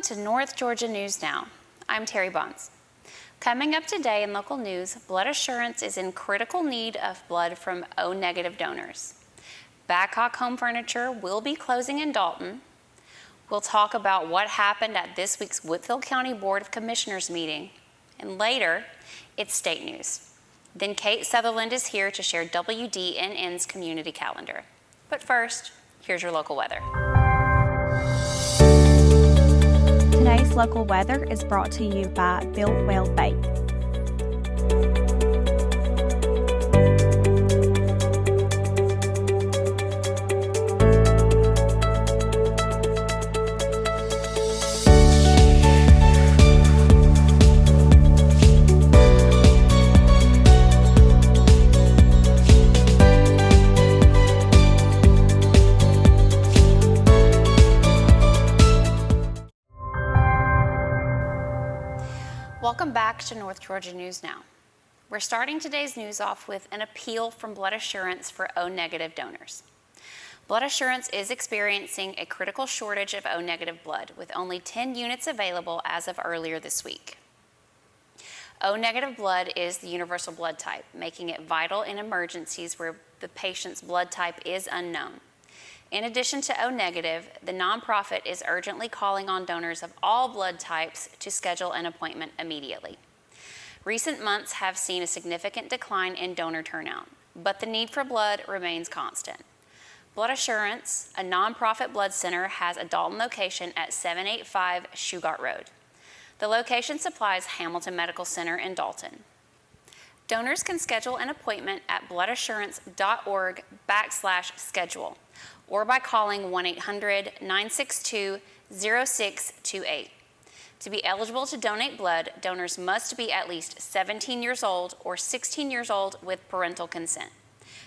Welcome to North Georgia News Now. I'm Terry Bonds. Coming up today in local news, Blood Assurance is in critical need of blood from O-negative donors. Badcock Home Furniture will be closing in Dalton. We'll talk about what happened at this week's Whitfield County Board of Commissioners meeting. And later, it's state news. Then Kate Sutherland is here to share WDNN's community calendar. But first, here's your local weather. Today's local weather is brought to you by Built Well Bake. Welcome back to North Georgia News Now. We're starting today's news off with an appeal from Blood Assurance for O-negative donors. Blood Assurance is experiencing a critical shortage of O-negative blood, with only 10 units available as of earlier this week. O-negative blood is the universal blood type, making it vital in emergencies where the patient's blood type is unknown. In addition to O-negative, the nonprofit is urgently calling on donors of all blood types to schedule an appointment immediately. Recent months have seen a significant decline in donor turnout, but the need for blood remains constant. Blood Assurance, a nonprofit blood center, has a Dalton location at 785 Shugart Road. The location supplies Hamilton Medical Center in Dalton. Donors can schedule an appointment at bloodassurance.org/schedule or by calling 1-800-962-0628. To be eligible to donate blood, donors must be at least 17 years old or 16 years old with parental consent.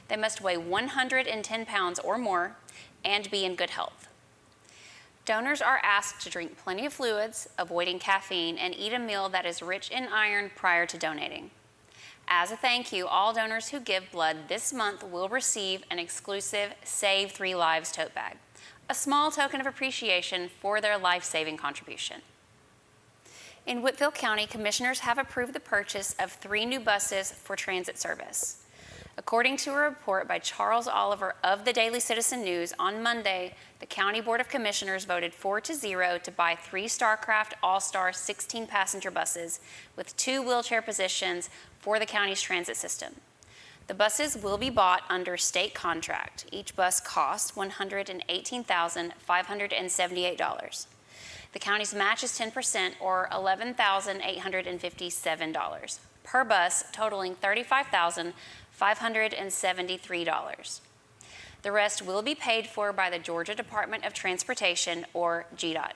They must weigh 110 pounds or more and be in good health. Donors are asked to drink plenty of fluids, avoiding caffeine, and eat a meal that is rich in iron prior to donating. As a thank you, all donors who give blood this month will receive an exclusive Save 3 Lives tote bag, a small token of appreciation for their life-saving contribution. In Whitfield County, commissioners have approved the purchase of 3 new buses for transit service. According to a report by Charles Oliver of the Daily Citizen News, on Monday, the County Board of Commissioners voted 4-0 to buy 3 Starcraft All-Star 16-passenger buses with 2 wheelchair positions for the county's transit system. The buses will be bought under state contract. Each bus costs $118,578. The county's match is 10%, or $11,857 per bus, totaling $35,573. The rest will be paid for by the Georgia Department of Transportation, or GDOT.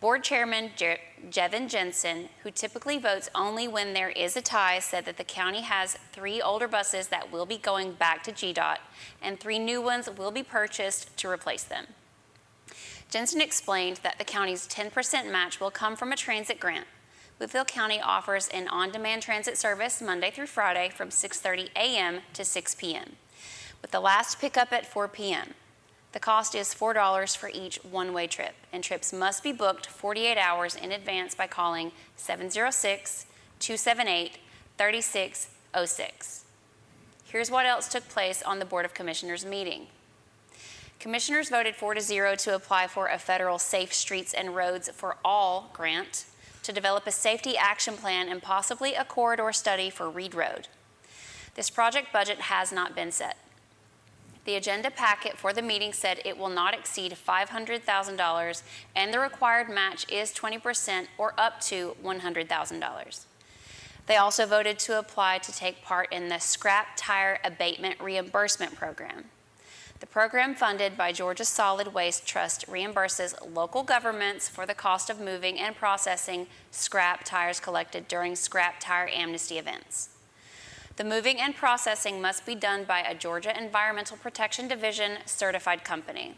Board Chairman Jevin Jensen, who typically votes only when there is a tie, said that the county has 3 older buses that will be going back to GDOT, and 3 new ones will be purchased to replace them. Jensen explained that the county's 10% match will come from a transit grant. Whitfield County offers an on-demand transit service Monday through Friday from 6:30 a.m. to 6 p.m., with the last pickup at 4 p.m. The cost is $4 for each one-way trip, and trips must be booked 48 hours in advance by calling 706-278-3606. Here's what else took place on the Board of Commissioners meeting. Commissioners voted 4-0 to apply for a federal Safe Streets and Roads for All grant to develop a safety action plan and possibly a corridor study for Reed Road. This project budget has not been set. The agenda packet for the meeting said it will not exceed $500,000, and the required match is 20%, or up to $100,000. They also voted to apply to take part in the Scrap Tire Abatement Reimbursement Program. The program, funded by Georgia Solid Waste Trust, reimburses local governments for the cost of moving and processing scrap tires collected during scrap tire amnesty events. The moving and processing must be done by a Georgia Environmental Protection Division certified company.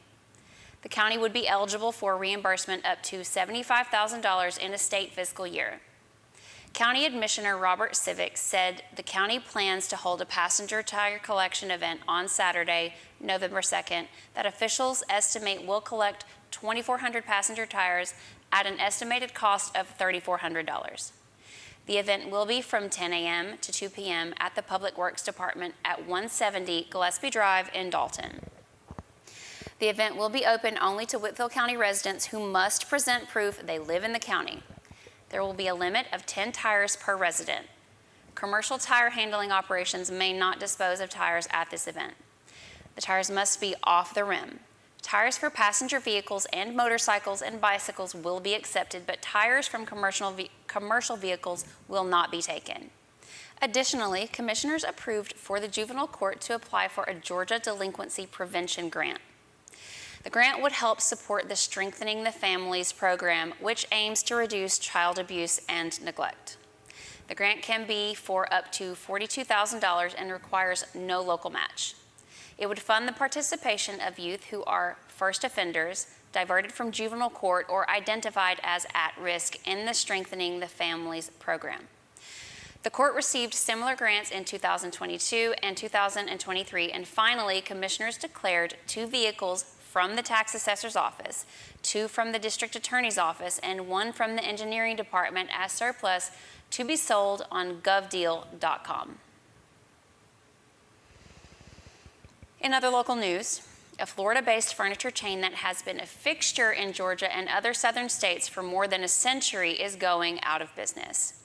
The county would be eligible for reimbursement up to $75,000 in a state fiscal year. County Admissioner Robert Civic said the county plans to hold a passenger tire collection event on Saturday, November 2nd, that officials estimate will collect 2,400 passenger tires at an estimated cost of $3,400. The event will be from 10 a.m. to 2 p.m. at the Public Works Department at 170 Gillespie Drive in Dalton. The event will be open only to Whitfield County residents who must present proof they live in the county. There will be a limit of 10 tires per resident. Commercial tire handling operations may not dispose of tires at this event. The tires must be off the rim. Tires for passenger vehicles and motorcycles and bicycles will be accepted, but tires from commercial vehicles will not be taken. Additionally, commissioners approved for the juvenile court to apply for a Georgia Delinquency Prevention Grant. The grant would help support the Strengthening the Families program, which aims to reduce child abuse and neglect. The grant can be for up to $42,000 and requires no local match. It would fund the participation of youth who are first offenders, diverted from juvenile court, or identified as at risk in the Strengthening the Families program. The court received similar grants in 2022 and 2023, and finally, commissioners declared 2 vehicles from the tax assessor's office, 2 from the district attorney's office, and 1 from the engineering department as surplus to be sold on govdeal.com. In other local news, a Florida-based furniture chain that has been a fixture in Georgia and other southern states for more than a century is going out of business.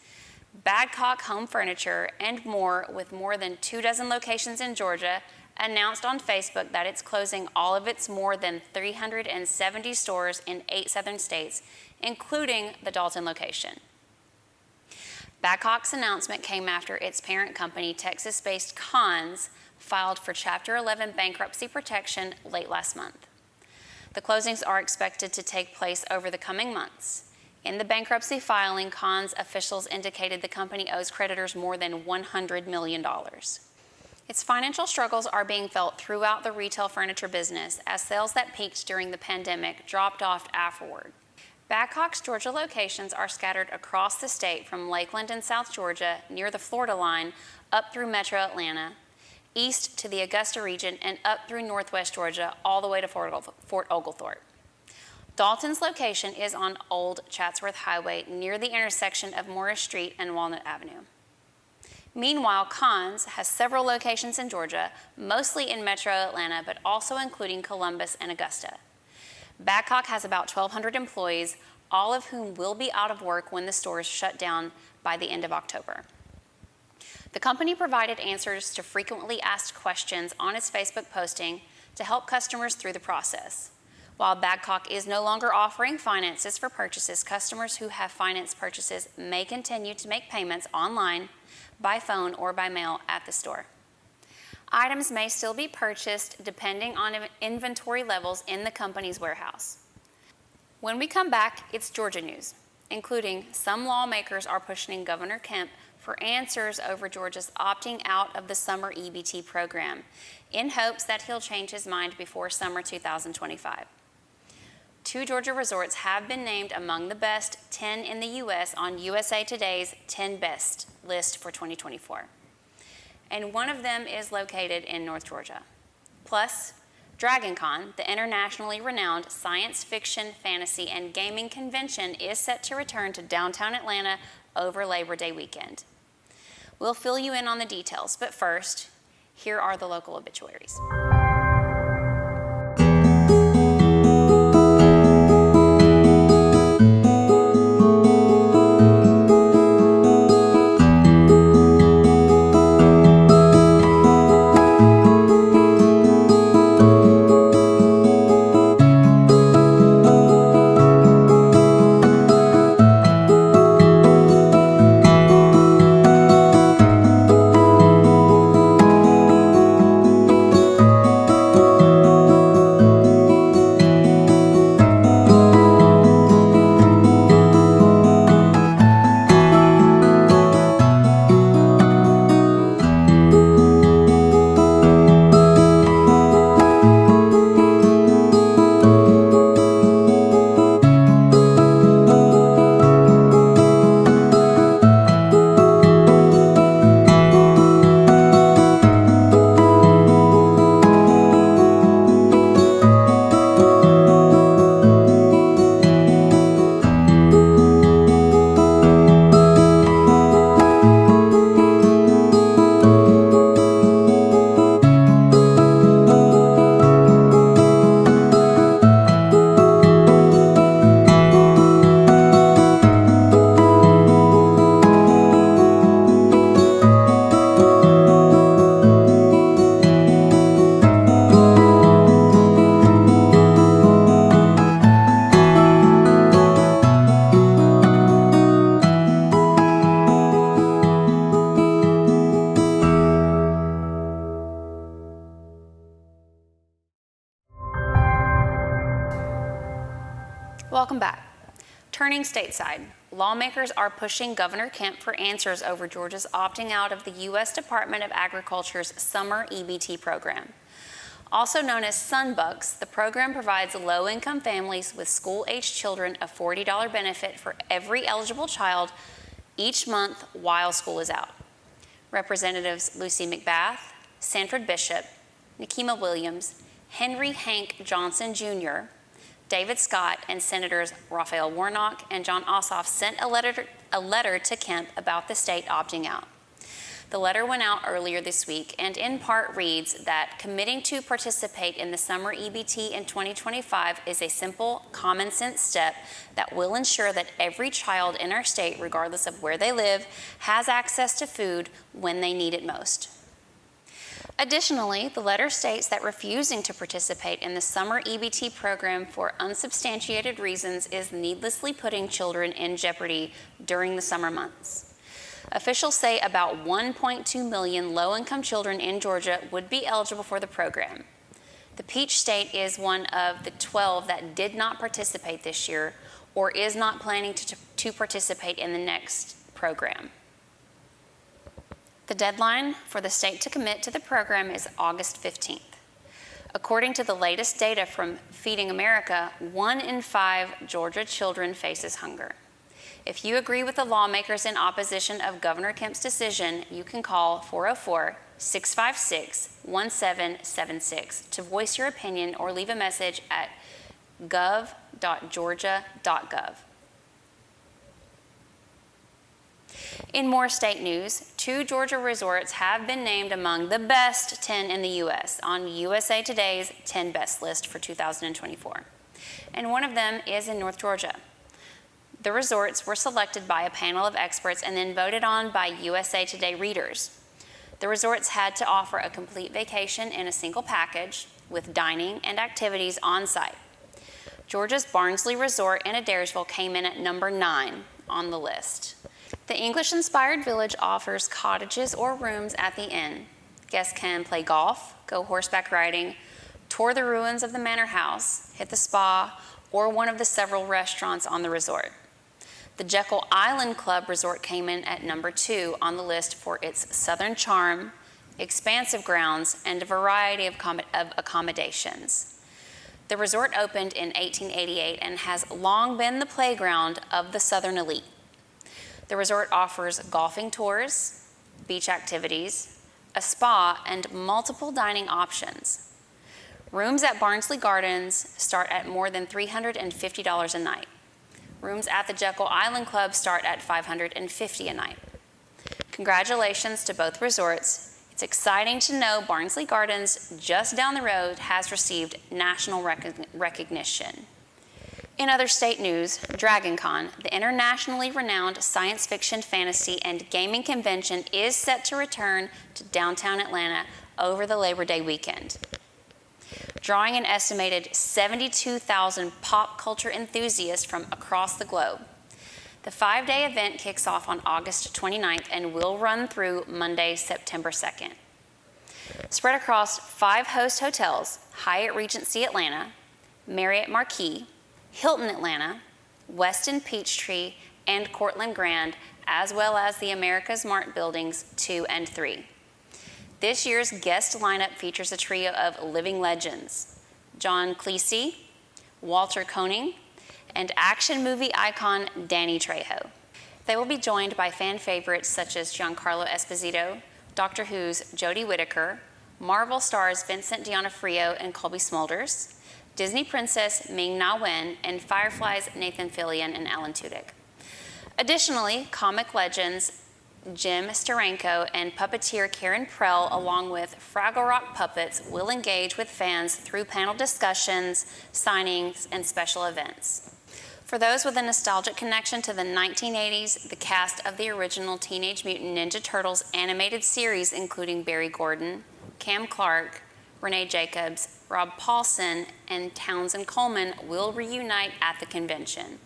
Badcock Home Furniture and More, with more than 24 locations in Georgia, announced on Facebook that it's closing all of its more than 370 stores in 8 southern states, including the Dalton location. Badcock's announcement came after its parent company, Texas-based Conn's, filed for Chapter 11 bankruptcy protection late last month. The closings are expected to take place over the coming months. In the bankruptcy filing, Conn's officials indicated the company owes creditors more than $100 million. Its financial struggles are being felt throughout the retail furniture business as sales that peaked during the pandemic dropped off afterward. Badcock's Georgia locations are scattered across the state from Lakeland in South Georgia near the Florida line up through Metro Atlanta, east to the Augusta region, and up through Northwest Georgia all the way to Fort Oglethorpe. Dalton's location is on Old Chatsworth Highway near the intersection of Morris Street and Walnut Avenue. Meanwhile, Conn's has several locations in Georgia, mostly in Metro Atlanta, but also including Columbus and Augusta. Badcock has about 1,200 employees, all of whom will be out of work when the stores shut down by the end of October. The company provided answers to frequently asked questions on its Facebook posting to help customers through the process. While Badcock is no longer offering finances for purchases, customers who have finance purchases may continue to make payments online, by phone, or by mail at the store. Items may still be purchased depending on inventory levels in the company's warehouse. When we come back, it's Georgia news, including some lawmakers are pushing Governor Kemp for answers over Georgia's opting out of the summer EBT program in hopes that he'll change his mind before summer 2025. 2 Georgia resorts have been named among the best 10 in the U.S. on USA Today's 10 Best list for 2024. And one of them is located in North Georgia. Plus, DragonCon, the internationally renowned science fiction, fantasy, and gaming convention, is set to return to downtown Atlanta over Labor Day weekend. We'll fill you in on the details, but first, here are the local obituaries. Welcome back. Turning stateside, lawmakers are pushing Governor Kemp for answers over Georgia's opting out of the U.S. Department of Agriculture's summer EBT program. Also known as Sunbucks, the program provides low-income families with school-aged children a $40 benefit for every eligible child each month while school is out. Representatives Lucy McBath, Sanford Bishop, Nikema Williams, Henry Hank Johnson Jr., David Scott, and Senators Raphael Warnock and John Ossoff sent a letter to Kemp about the state opting out. The letter went out earlier this week and in part reads that committing to participate in the summer EBT in 2025 is a simple, common sense step that will ensure that every child in our state, regardless of where they live, has access to food when they need it most. Additionally, the letter states that refusing to participate in the summer EBT program for unsubstantiated reasons is needlessly putting children in jeopardy during the summer months. Officials say about 1.2 million low-income children in Georgia would be eligible for the program. The Peach State is one of the 12 that did not participate this year or is not planning to participate in the next program. The deadline for the state to commit to the program is August 15th. According to the latest data from Feeding America, 1 in 5 Georgia children faces hunger. If you agree with the lawmakers in opposition of Governor Kemp's decision, you can call 404-656-1776 to voice your opinion or leave a message at gov.georgia.gov. In more state news, 2 Georgia resorts have been named among the best 10 in the U.S. on USA Today's 10 Best list for 2024. And one of them is in North Georgia. The resorts were selected by a panel of experts and then voted on by USA Today readers. The resorts had to offer a complete vacation in a single package with dining and activities on site. Georgia's Barnsley Resort in Adairsville came in at number 9 on the list. The English-inspired village offers cottages or rooms at the inn. Guests can play golf, go horseback riding, tour the ruins of the manor house, hit the spa, or one of the several restaurants on the resort. The Jekyll Island Club Resort came in at number 2 on the list for its southern charm, expansive grounds, and a variety of accommodations. The resort opened in 1888 and has long been the playground of the southern elite. The resort offers golfing tours, beach activities, a spa, and multiple dining options. Rooms at Barnsley Gardens start at more than $350 a night. Rooms at the Jekyll Island Club start at $550 a night. Congratulations to both resorts. It's exciting to know Barnsley Gardens, just down the road, has received national recognition. In other state news, DragonCon, the internationally renowned science fiction, fantasy, and gaming convention, is set to return to downtown Atlanta over the Labor Day weekend. Drawing an estimated 72,000 pop culture enthusiasts from across the globe. The 5-day event kicks off on August 29th and will run through Monday, September 2nd. Spread across 5 host hotels, Hyatt Regency Atlanta, Marriott Marquis, Hilton Atlanta, Westin Peachtree, and Cortland Grand, as well as the America's Mart buildings 2 and 3. This year's guest lineup features a trio of living legends, John Cleese, Walter Koenig, and action movie icon Danny Trejo. They will be joined by fan favorites such as Giancarlo Esposito, Doctor Who's Jodie Whittaker, Marvel stars Vincent D'Onofrio and Colby Smulders, Disney princess Ming-Na Wen, and Firefly's Nathan Fillion and Alan Tudyk. Additionally, comic legends Jim Steranko and puppeteer Karen Prell, along with Fraggle Rock puppets, will engage with fans through panel discussions, signings, and special events. For those with a nostalgic connection to the 1980s, the cast of the original Teenage Mutant Ninja Turtles animated series, including Barry Gordon, Cam Clark, Renee Jacobs, Rob Paulson, and Townsend Coleman, will reunite at the convention.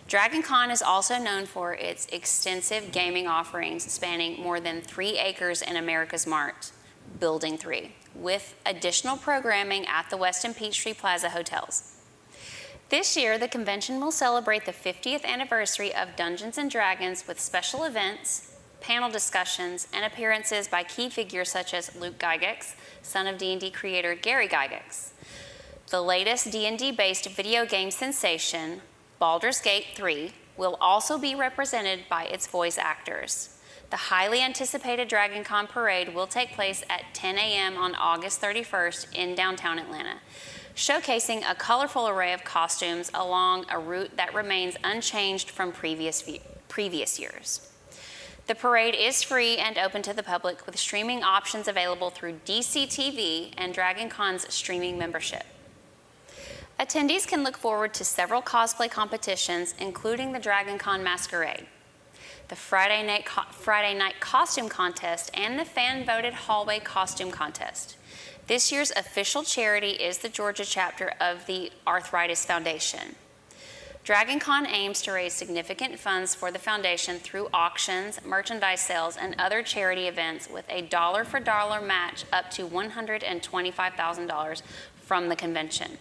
DragonCon is also known for its extensive gaming offerings spanning more than 3 acres in America's Mart, Building 3, with additional programming at the Westin Peachtree Plaza hotels. This year, the convention will celebrate the 50th anniversary of Dungeons & Dragons with special events, panel discussions, and appearances by key figures such as Luke Gygax, son of D&D creator Gary Gygax. The latest D&D-based video game sensation, Baldur's Gate 3, will also be represented by its voice actors. The highly anticipated DragonCon parade will take place at 10 a.m. on August 31st in downtown Atlanta, showcasing a colorful array of costumes along a route that remains unchanged from previous years. The parade is free and open to the public, with streaming options available through DCTV and DragonCon's streaming membership. Attendees can look forward to several cosplay competitions, including the DragonCon Masquerade, the Friday night costume contest, and the fan-voted hallway costume contest. This year's official charity is the Georgia chapter of the Arthritis Foundation. DragonCon aims to raise significant funds for the foundation through auctions, merchandise sales, and other charity events, with a dollar-for-dollar match up to $125,000 from the convention.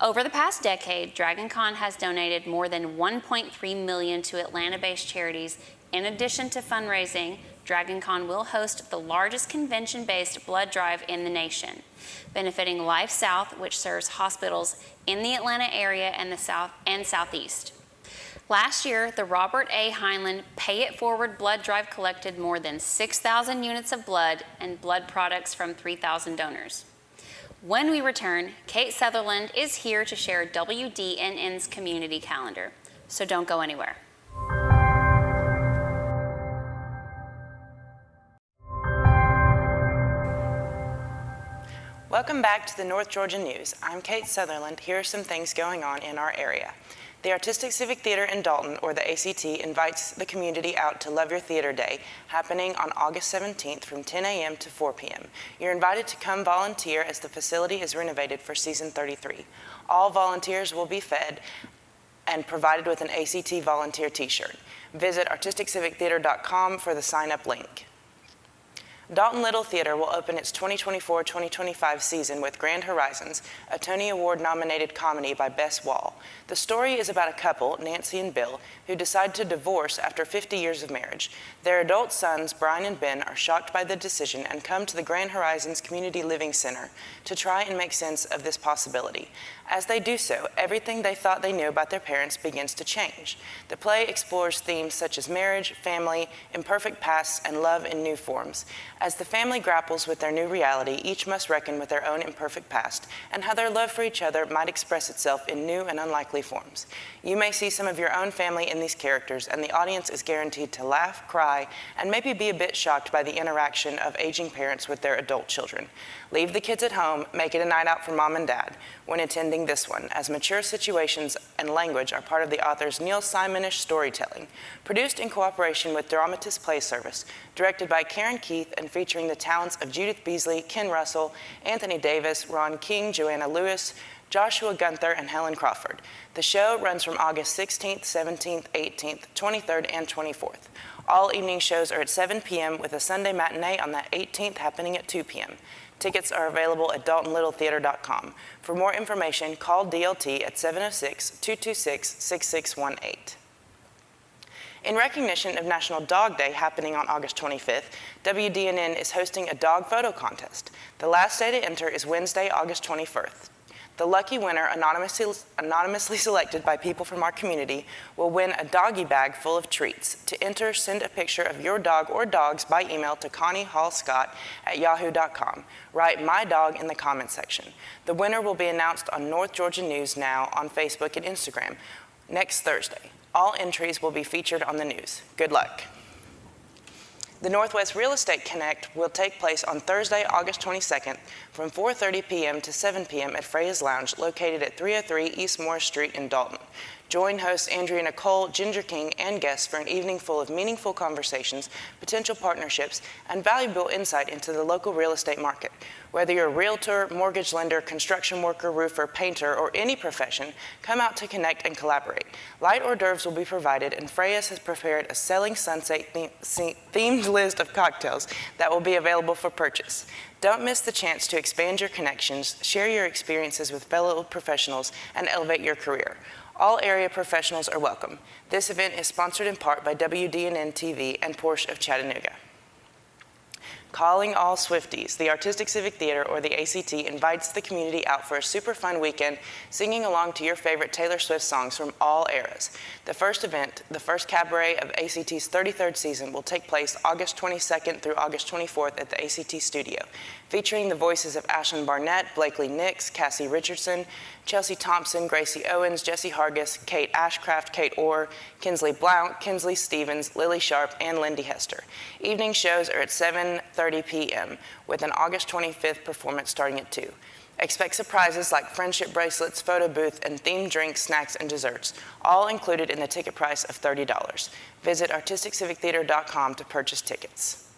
Over the past decade, DragonCon has donated more than $1.3 million to Atlanta-based charities. In addition to fundraising, DragonCon will host the largest convention-based blood drive in the nation, benefiting Life South, which serves hospitals in the Atlanta area and the South and Southeast. Last year, the Robert A. Heinlein Pay It Forward blood drive collected more than 6,000 units of blood and blood products from 3,000 donors. When we return, Kate Sutherland is here to share WDNN's community calendar, so don't go anywhere. Welcome back to the North Georgia News. I'm Kate Sutherland. Here are some things going on in our area. The Artistic Civic Theater in Dalton, or the ACT, invites the community out to Love Your Theater Day, happening on August 17th from 10 a.m. to 4 p.m. You're invited to come volunteer as the facility is renovated for season 33. All volunteers will be fed and provided with an ACT volunteer t-shirt. Visit artisticcivictheater.com for the sign-up link. Dalton Little Theater will open its 2024-2025 season with Grand Horizons, a Tony Award-nominated comedy by Bess Wall. The story is about a couple, Nancy and Bill, who decide to divorce after 50 years of marriage. Their adult sons, Brian and Ben, are shocked by the decision and come to the Grand Horizons Community Living Center to try and make sense of this possibility. As they do so, everything they thought they knew about their parents begins to change. The play explores themes such as marriage, family, imperfect pasts, and love in new forms. As the family grapples with their new reality, each must reckon with their own imperfect past and how their love for each other might express itself in new and unlikely forms. You may see some of your own family in these characters, and the audience is guaranteed to laugh, cry, and maybe be a bit shocked by the interaction of aging parents with their adult children. Leave the kids at home, make it a night out for mom and dad when attending this one, as mature situations and language are part of the author's Neil Simonish storytelling. Produced in cooperation with Dramatist Play Service, directed by Karen Keith and featuring the talents of Judith Beasley, Ken Russell, Anthony Davis, Ron King, Joanna Lewis, Joshua Gunther, and Helen Crawford. The show runs from August 16th, 17th, 18th, 23rd, and 24th. All evening shows are at 7 p.m. with a Sunday matinee on the 18th happening at 2 p.m. Tickets are available at DaltonLittleTheater.com. For more information, call DLT at 706-226-6618. In recognition of National Dog Day happening on August 25th, WDNN is hosting a dog photo contest. The last day to enter is Wednesday, August 21st. The lucky winner, anonymously selected by people from our community, will win a doggy bag full of treats. To enter, send a picture of your dog or dogs by email to ConnieHallScott@yahoo.com. Write "my dog" in the comments section. The winner will be announced on North Georgia News Now on Facebook and Instagram next Thursday. All entries will be featured on the news. Good luck. The Northwest Real Estate Connect will take place on Thursday, August 22nd from 4:30 p.m. to 7 p.m. at Freya's Lounge, located at 303 East Morris Street in Dalton. Join hosts Andrea Nicole, Ginger King, and guests for an evening full of meaningful conversations, potential partnerships, and valuable insight into the local real estate market. Whether you're a realtor, mortgage lender, construction worker, roofer, painter, or any profession, come out to connect and collaborate. Light hors d'oeuvres will be provided, and Freya's has prepared a Selling Sunset themed list of cocktails that will be available for purchase. Don't miss the chance to expand your connections, share your experiences with fellow professionals, and elevate your career. All area professionals are welcome. This event is sponsored in part by WDNN TV and Porsche of Chattanooga. Calling all Swifties, the Artistic Civic Theater, or the ACT, invites the community out for a super fun weekend singing along to your favorite Taylor Swift songs from all eras. The first event, the first cabaret of ACT's 33rd season, will take place August 22nd through August 24th at the ACT Studio, featuring the voices of Ashlyn Barnett, Blakely Nix, Cassie Richardson, Chelsea Thompson, Gracie Owens, Jesse Hargis, Kate Ashcraft, Kate Orr, Kinsley Blount, Kinsley Stevens, Lily Sharp, and Lindy Hester. Evening shows are at 7:30 p.m. with an August 25th performance starting at 2. Expect surprises like friendship bracelets, photo booth, and themed drinks, snacks, and desserts, all included in the ticket price of $30. Visit artisticcivictheater.com to purchase tickets.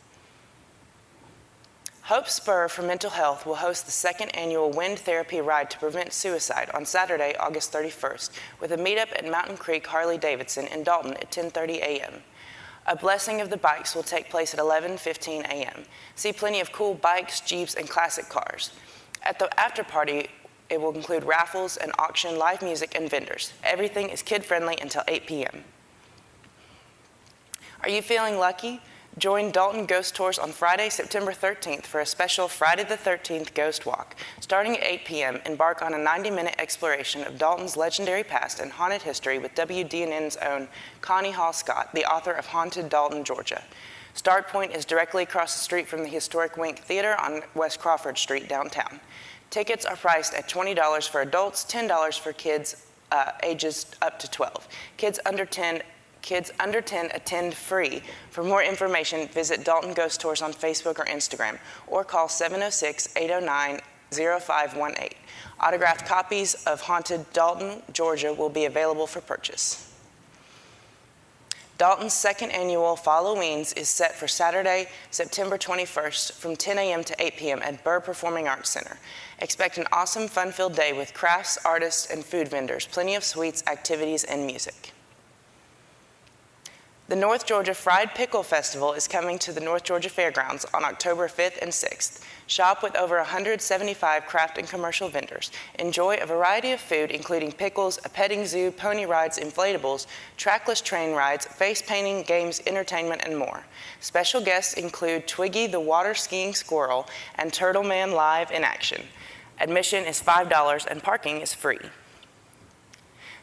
Hope Spur for Mental Health will host the second annual Wind Therapy Ride to Prevent Suicide on Saturday, August 31st, with a meetup at Mountain Creek Harley-Davidson in Dalton at 10:30 a.m. A blessing of the bikes will take place at 11:15 a.m. See plenty of cool bikes, Jeeps, and classic cars. At the after party, it will include raffles, an auction, live music, and vendors. Everything is kid-friendly until 8 p.m. Are you feeling lucky? Join Dalton Ghost Tours on Friday, September 13th for a special Friday the 13th Ghost Walk. Starting at 8 p.m., embark on a 90-minute exploration of Dalton's legendary past and haunted history with WDNN's own Connie Hall Scott, the author of Haunted Dalton, Georgia. Start Point is directly across the street from the historic Wink Theater on West Crawford Street downtown. Tickets are priced at $20 for adults, $10 for kids ages up to 12. Kids under 10 attend free. For more information, visit Dalton Ghost Tours on Facebook or Instagram, or call 706-809-0518. Autographed copies of Haunted Dalton, Georgia will be available for purchase. Dalton's second annual Falloweens is set for Saturday, September 21st from 10 a.m. to 8 p.m. at Burr Performing Arts Center. Expect an awesome, fun-filled day with crafts, artists, and food vendors, plenty of sweets, activities, and music. The North Georgia Fried Pickle Festival is coming to the North Georgia Fairgrounds on October 5th and 6th. Shop with over 175 craft and commercial vendors. Enjoy a variety of food, including pickles, a petting zoo, pony rides, inflatables, trackless train rides, face painting, games, entertainment, and more. Special guests include Twiggy the water skiing squirrel and Turtle Man live in action. Admission is $5 and parking is free.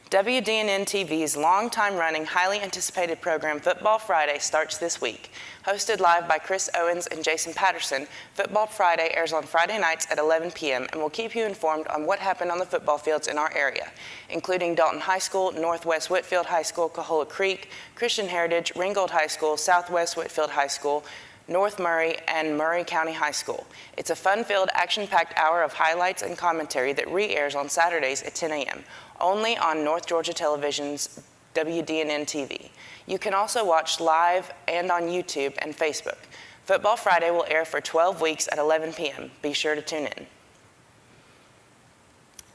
WDNN TV's long-time-running, highly anticipated program, Football Friday, starts this week. Hosted live by Chris Owens and Jason Patterson, Football Friday airs on Friday nights at 11 p.m. and will keep you informed on what happened on the football fields in our area, including Dalton High School, Northwest Whitfield High School, Coahola Creek, Christian Heritage, Ringgold High School, Southwest Whitfield High School, North Murray, and Murray County High School. It's a fun-filled, action-packed hour of highlights and commentary that re-airs on Saturdays at 10 a.m., only on North Georgia Television's WDNN TV. You can also watch live and on YouTube and Facebook. Football Friday will air for 12 weeks at 11 p.m. Be sure to tune in.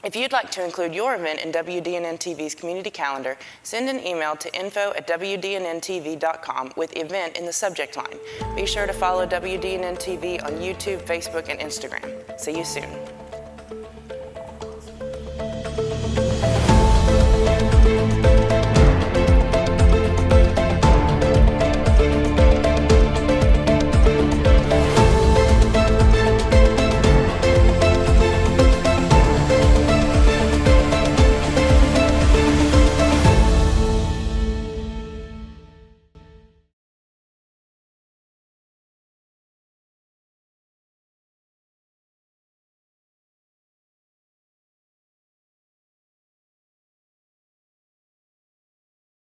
If you'd like to include your event in WDNN TV's community calendar, send an email to info@wdnntv.com with event in the subject line. Be sure to follow WDNN TV on YouTube, Facebook, and Instagram. See you soon.